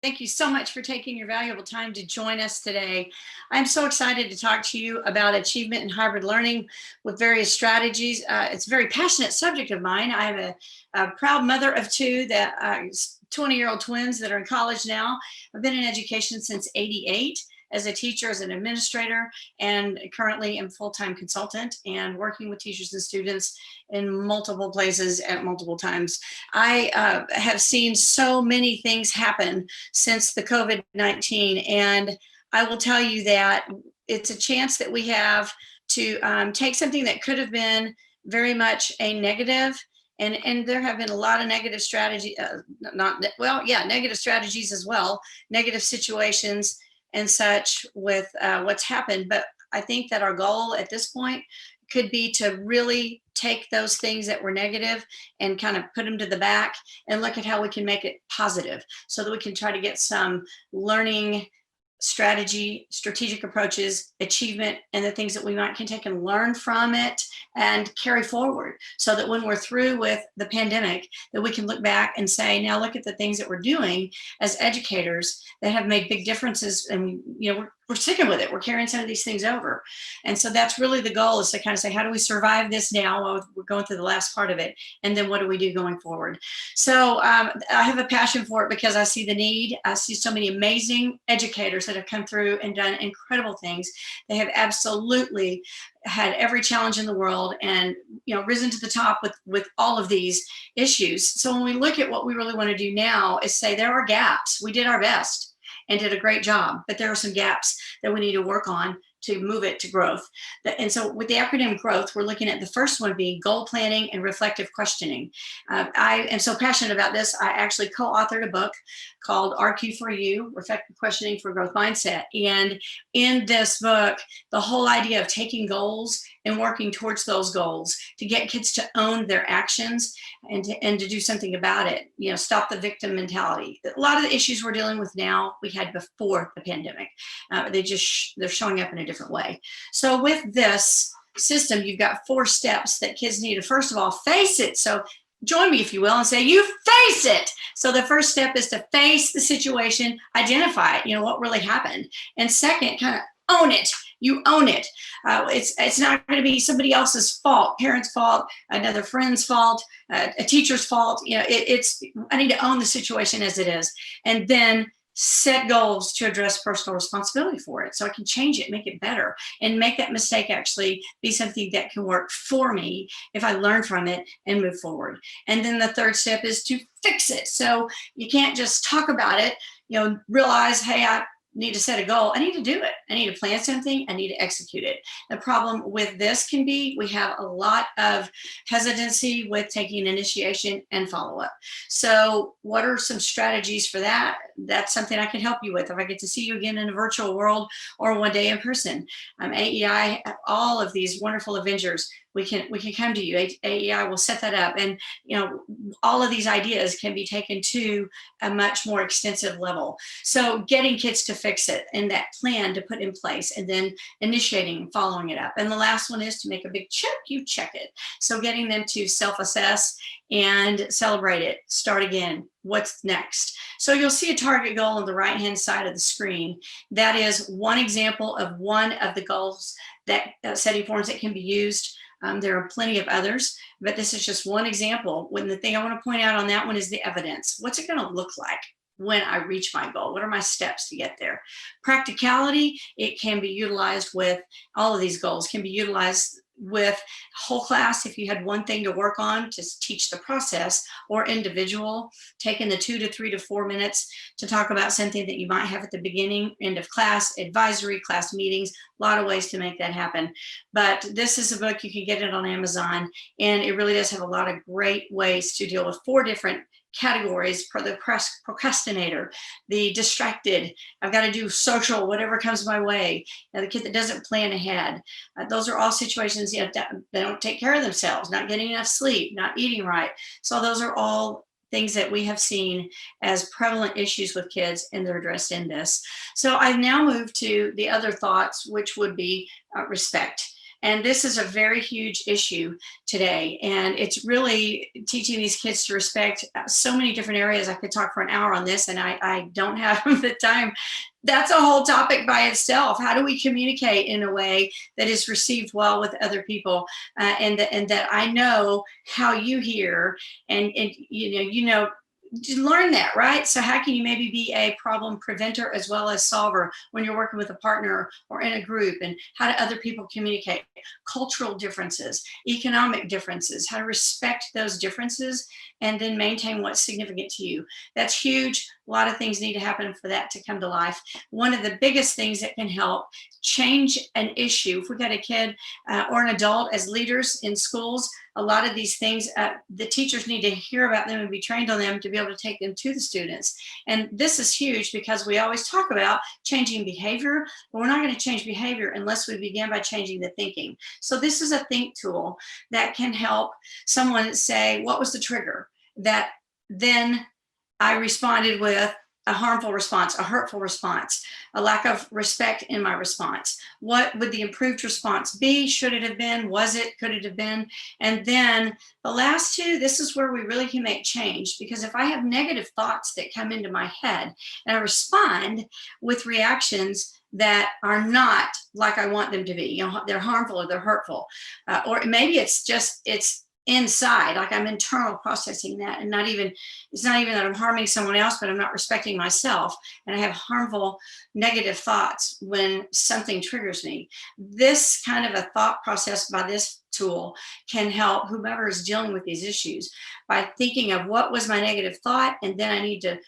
Thank you so much for taking your valuable time to join us today. I'm so excited to talk to you about achievement and hybrid learning with various strategies. It's a very passionate subject of mine. I'm a proud mother of two 20-year-old twins that are in college now. I've been in education since '88 as a teacher, as an administrator, and currently am full-time consultant and working with teachers and students in multiple places at multiple times. I have seen so many things happen since the COVID-19, and I will tell you that it's a chance that we have to take something that could have been very much a negative, and there have been a lot of negative strategy, negative strategies as well, negative situations and such with what's happened. But I think that our goal at this point could be to really take those things that were negative and kind of put them to the back and look at how we can make it positive so that we can try to get some learning strategy, strategic approaches, achievement, and the things that we can take and learn from it and carry forward so that when we're through with the pandemic, that we can look back and say, now look at the things that we're doing as educators that have made big differences. And, we're sticking with it. We're carrying some of these things over. And so that's really the goal, is to kind of say, how do we survive this now while we're going through the last part of it? And then what do we do going forward? So I have a passion for it because I see the need. I see so many amazing educators that have come through and done incredible things. They have absolutely had every challenge in the world and risen to the top with all of these issues. So when we look at what we really want to do now is say there are gaps. We did our best and did a great job, but there are some gaps that we need to work on to move it to growth. And so with the acronym GROWTH, we're looking at the first one being goal planning and reflective questioning. I am so passionate about this. I actually co-authored a book called RQ4U, Reflective Questioning for Growth Mindset. And in this book, the whole idea of taking goals and working towards those goals to get kids to own their actions and to do something about it, stop the victim mentality. A lot of the issues we're dealing with now, we had before the pandemic. They're showing up in a different way. So with this system, you've got 4 steps that kids need to, first of all, face it. So join me, if you will, and say, you face it. So the first step is to face the situation, identify it, what really happened. And second, kind of own it. You own it. It's not going to be somebody else's fault, parents' fault, another friend's fault, a teacher's fault. I need to own the situation as it is. And then set goals to address personal responsibility for it so I can change it, make it better, and make that mistake actually be something that can work for me if I learn from it and move forward. And then the third step is to fix it. So you can't just talk about it, realize, hey, I need to set a goal. I need to do it. I need to plan something. I need to execute it. The problem with this can be we have a lot of hesitancy with taking initiation and follow-up. So what are some strategies for that? That's something I can help you with if I get to see you again in a virtual world or one day in person. AEI, all of these wonderful Avengers, we can come to you. AEI will set that up, and all of these ideas can be taken to a much more extensive level. So getting kids to fix it and that plan to put in place, and then initiating and following it up. And the last one is to make a big check. You check it. So getting them to self-assess and celebrate it. Start again. What's next? So you'll see a target goal on the right-hand side of the screen. That is one example of one of the goals that setting forms that can be used. There are plenty of others, but this is just one example. When the thing I want to point out on that one is the evidence. What's it going to look like when I reach my goal? What are my steps to get there? Practicality, it can be utilized with all of these goals, can be utilized with whole class if you had one thing to work on to teach the process, or individual, taking the 2 to 3 to 4 minutes to talk about something that you might have at the beginning, end of class, advisory, class meetings, a lot of ways to make that happen. But this is a book, you can get it on Amazon, and it really does have a lot of great ways to deal with 4 different categories: for the procrastinator, the distracted, I've got to do social, whatever comes my way, the kid that doesn't plan ahead. Those are all situations, they don't take care of themselves, not getting enough sleep, not eating right. So those are all things that we have seen as prevalent issues with kids, and they're addressed in this. So I've now moved to the other thoughts, which would be respect. And this is a very huge issue today. And it's really teaching these kids to respect so many different areas. I could talk for an hour on this, and I don't have the time. That's a whole topic by itself. How do we communicate in a way that is received well with other people, and that I know how you hear, and you know, learn that, right? So how can you maybe be a problem preventer as well as solver when you're working with a partner or in a group? And how do other people communicate? Cultural differences, economic differences, how to respect those differences and then maintain what's significant to you. That's huge. A lot of things need to happen for that to come to life. One of the biggest things that can help change an issue, if we've got a kid or an adult as leaders in schools, a lot of these things, the teachers need to hear about them and be trained on them to be able to take them to the students. And this is huge because we always talk about changing behavior, but we're not going to change behavior unless we begin by changing the thinking. So this is a think tool that can help someone say, what was the trigger that then I responded with a harmful response, a hurtful response, a lack of respect in my response? What would the improved response be? Should it have been? Was it? Could it have been? And then the last two, this is where we really can make change, because if I have negative thoughts that come into my head and I respond with reactions that are not like I want them to be, you know, they're harmful or they're hurtful, or maybe it's inside, like I'm internal processing that, and it's not even that I'm harming someone else, but I'm not respecting myself, and I have harmful negative thoughts when something triggers me. This kind of a thought process by this tool can help whomever is dealing with these issues by thinking of what was my negative thought, and then I need to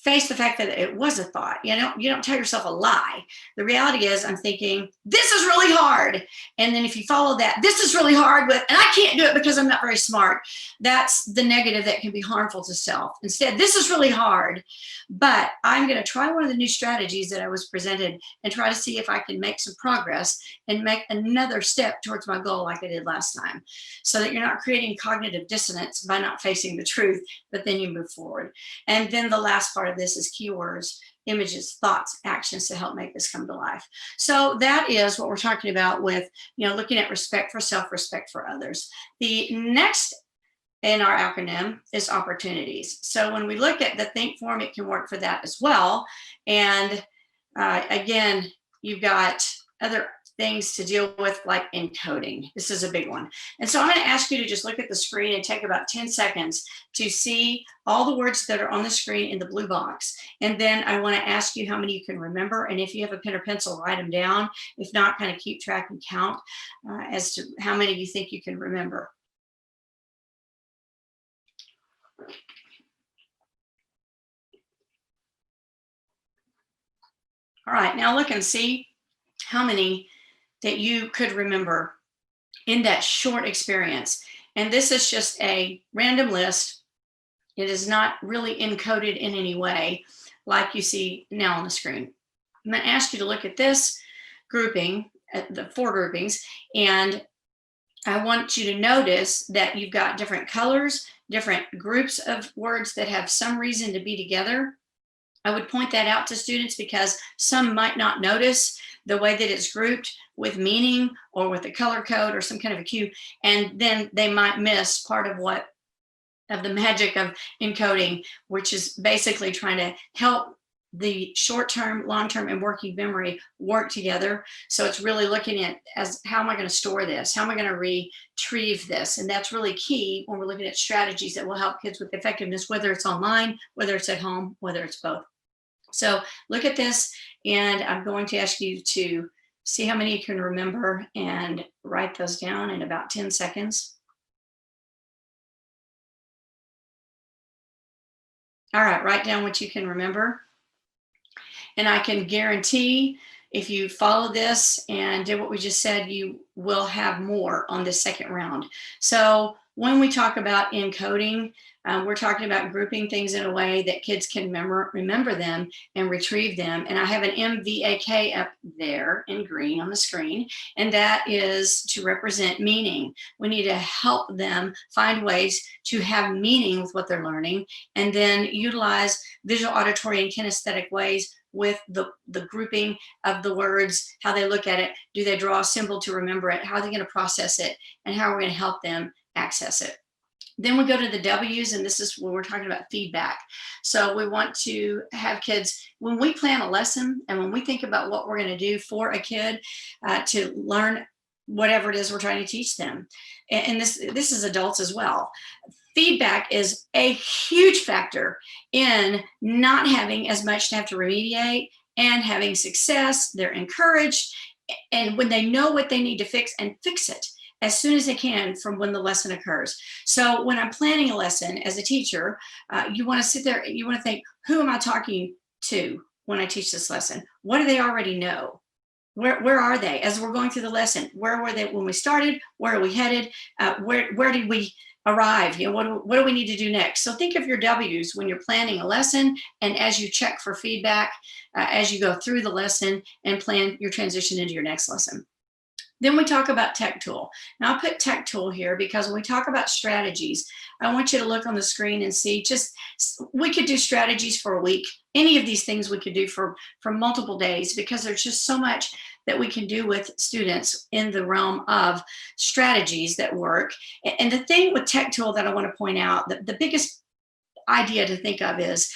face the fact that it was a thought. You don't tell yourself a lie. The reality is I'm thinking, this is really hard. And then if you follow that, this is really hard and I can't do it because I'm not very smart. That's the negative that can be harmful to self. Instead, this is really hard, but I'm going to try one of the new strategies that I was presented and try to see if I can make some progress and make another step towards my goal like I did last time, so that you're not creating cognitive dissonance by not facing the truth, but then you move forward. And then the last part of this is keywords, images, thoughts, actions to help make this come to life. So that is what we're talking about with, looking at respect for self, respect for others. The next in our acronym is opportunities. So when we look at the think form, it can work for that as well. And again, you've got other things to deal with, like encoding. This is a big one. And so I'm going to ask you to just look at the screen and take about 10 seconds to see all the words that are on the screen in the blue box. And then I want to ask you how many you can remember. And if you have a pen or pencil, write them down. If not, kind of keep track and count as to how many you think you can remember. All right, now look and see how many that you could remember in that short experience. And this is just a random list. It is not really encoded in any way like you see now on the screen. I'm going to ask you to look at this grouping, at the 4 groupings, and I want you to notice that you've got different colors, different groups of words that have some reason to be together. I would point that out to students because some might not notice the way that it's grouped with meaning or with a color code or some kind of a cue, and then they might miss part of the magic of encoding, which is basically trying to help the short-term, long-term, and working memory work together. So it's really looking at as how am I going to store this? How am I going to retrieve this? And that's really key when we're looking at strategies that will help kids with effectiveness, whether it's online, whether it's at home, whether it's both. So look at this, and I'm going to ask you to see how many you can remember and write those down in about 10 seconds. All right, write down what you can remember. And I can guarantee if you follow this and did what we just said, you will have more on this second round. So when we talk about encoding, we're talking about grouping things in a way that kids can remember them and retrieve them. And I have an MVAK up there in green on the screen, and that is to represent meaning. We need to help them find ways to have meaning with what they're learning, and then utilize visual, auditory, and kinesthetic ways with the grouping of the words, how they look at it. Do they draw a symbol to remember it? How are they going to process it? And how are we going to help them access it? Then we go to the W's, and this is where we're talking about feedback. So we want to have kids, when we plan a lesson and when we think about what we're going to do for a kid to learn whatever it is we're trying to teach them, and this is adults as well. Feedback is a huge factor in not having as much to have to remediate and having success. They're encouraged, and when they know what they need to fix, and fix it as soon as they can from when the lesson occurs. So when I'm planning a lesson as a teacher, you want to sit there, you want to think, who am I talking to when I teach this lesson? What do they already know? Where are they as we're going through the lesson? Where were they when we started? Where are we headed? Where did we arrive? You know, what do we need to do next? So think of your W's when you're planning a lesson, and as you check for feedback as you go through the lesson and plan your transition into your next lesson. Then we talk about tech tool. Now I put tech tool here because when we talk about strategies, I want you to look on the screen and see, we could do strategies for a week. Any of these things we could do for multiple days, because there's just so much that we can do with students in the realm of strategies that work. And the thing with tech tool that I want to point out, the biggest idea to think of is,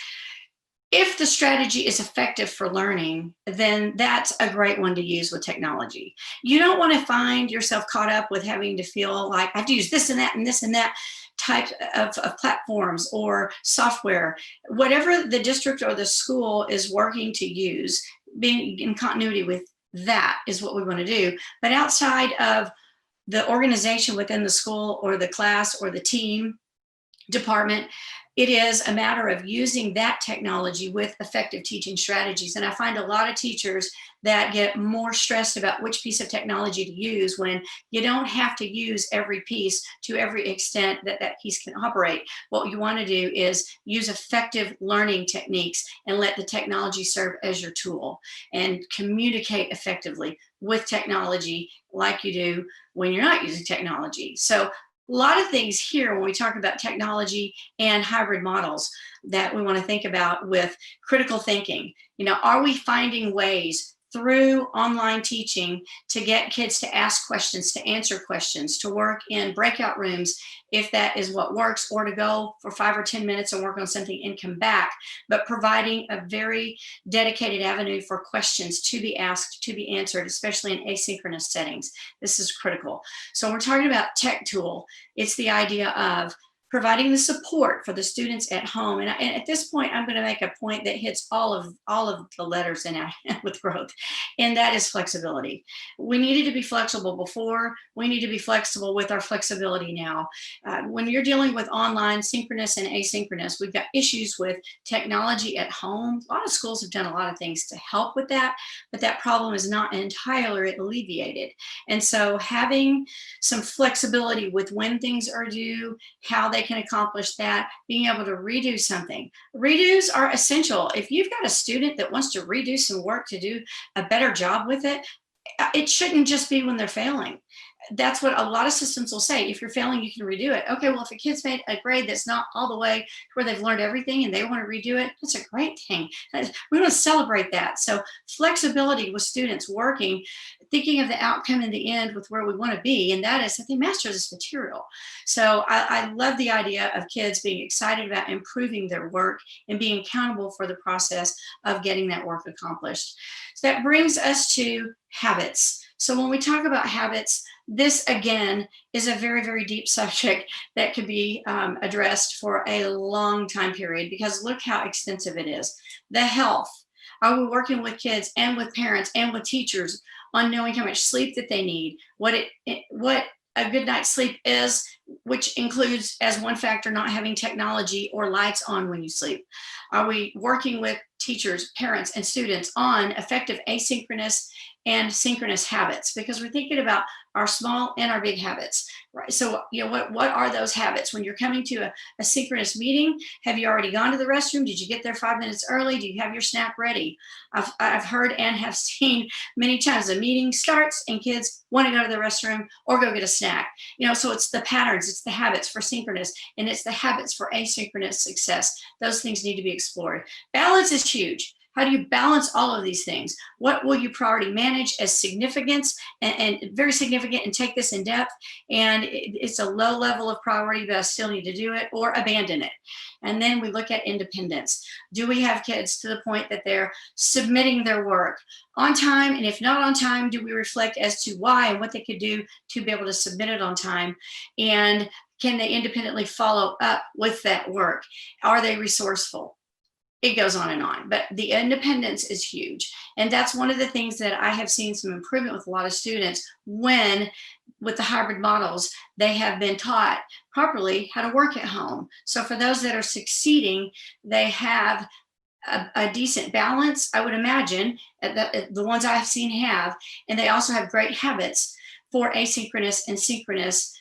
if the strategy is effective for learning, then that's a great one to use with technology. You don't want to find yourself caught up with having to feel like I have to use this and that and this and that type of platforms or software. Whatever the district or the school is working to use, being in continuity with that is what we want to do. But outside of the organization within the school or the class or the team, department, it is a matter of using that technology with effective teaching strategies. And I find a lot of teachers that get more stressed about which piece of technology to use, when you don't have to use every piece to every extent that that piece can operate. What you want to do is use effective learning techniques and let the technology serve as your tool, and communicate effectively with technology like you do when you're not using technology. So a lot of things here when we talk about technology and hybrid models that we want to think about with critical thinking. You know, are we finding ways through online teaching to get kids to ask questions, to answer questions, to work in breakout rooms if that is what works, or to go for 5 or 10 minutes and work on something and come back, but providing a very dedicated avenue for questions to be asked, to be answered, especially in asynchronous settings. This is critical. So we're talking about tech tool. It's the idea of providing the support for the students at home. And at this point, I'm going to make a point that hits all of the letters in with growth, and that is flexibility. We needed to be flexible before. We need to be flexible with our flexibility now. When you're dealing with online, synchronous and asynchronous, we've got issues with technology at home. A lot of schools have done a lot of things to help with that, but that problem is not entirely alleviated. And so having some flexibility with when things are due, how they can accomplish that, being able to redo something. Redos are essential. If you've got a student that wants to redo some work to do a better job with it, it shouldn't just be when they're failing. That's what a lot of systems will say. If you're failing, you can redo it. Okay, well, if a kid's made a grade that's not all the way to where they've learned everything and they want to redo it, that's a great thing. We want to celebrate that. So flexibility with students working, thinking of the outcome in the end with where we want to be, and that is that they master this material. So I love the idea of kids being excited about improving their work and being accountable for the process of getting that work accomplished. So that brings us to habits. So when we talk about habits, this again is a very, very deep subject that could be addressed for a long time period, because look how extensive it is. The health. Are we working with kids and with parents and with teachers on knowing how much sleep that they need, what a good night's sleep is, which includes as one factor not having technology or lights on when you sleep? Are we working with teachers, parents, and students on effective asynchronous and synchronous habits? Because we're thinking about our small and our big habits, right? So, you know, what are those habits? When you're coming to a synchronous meeting, have you already gone to the restroom? Did you get there 5 minutes early? Do you have your snack ready? I've heard and have seen many times a meeting starts and kids want to go to the restroom or go get a snack. You know, so it's the patterns, it's the habits for synchronous, and it's the habits for asynchronous success. Those things need to be explored. Balance is huge. How do you balance all of these things? What will you priority manage as significance and very significant and take this in depth? And it's a low level of priority, but I still need to do it, or abandon it. And then we look at independence. Do we have kids to the point that they're submitting their work on time? And if not on time, do we reflect as to why and what they could do to be able to submit it on time? And can they independently follow up with that work? Are they resourceful? It goes on and on, but the independence is huge. And that's one of the things that I have seen some improvement with a lot of students when, with the hybrid models, they have been taught properly how to work at home. So for those that are succeeding, they have a decent balance, I would imagine, the ones I've seen have, and they also have great habits for asynchronous and synchronous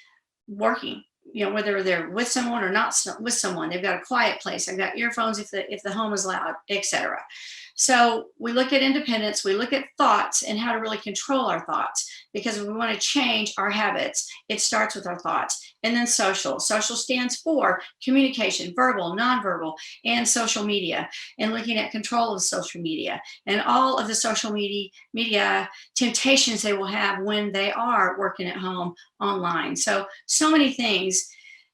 working. You know, whether they're with someone or not with someone, they've got a quiet place. I've got earphones if the home is loud, etc. So we look at independence, we look at thoughts and how to really control our thoughts, because if we want to change our habits, it starts with our thoughts. And then social. Social stands for communication, verbal, nonverbal, and social media, and looking at control of social media and all of the social media temptations they will have when they are working at home online. So many things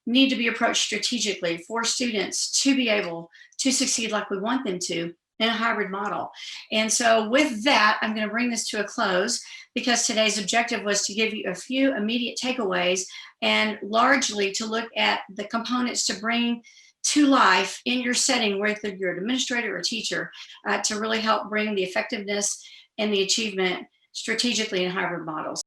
need to be approached strategically for students to be able to succeed like we want them to in a hybrid model. And so with that, I'm going to bring this to a close, because today's objective was to give you a few immediate takeaways and largely to look at the components to bring to life in your setting, whether you're an administrator or teacher, to really help bring the effectiveness and the achievement strategically in hybrid models.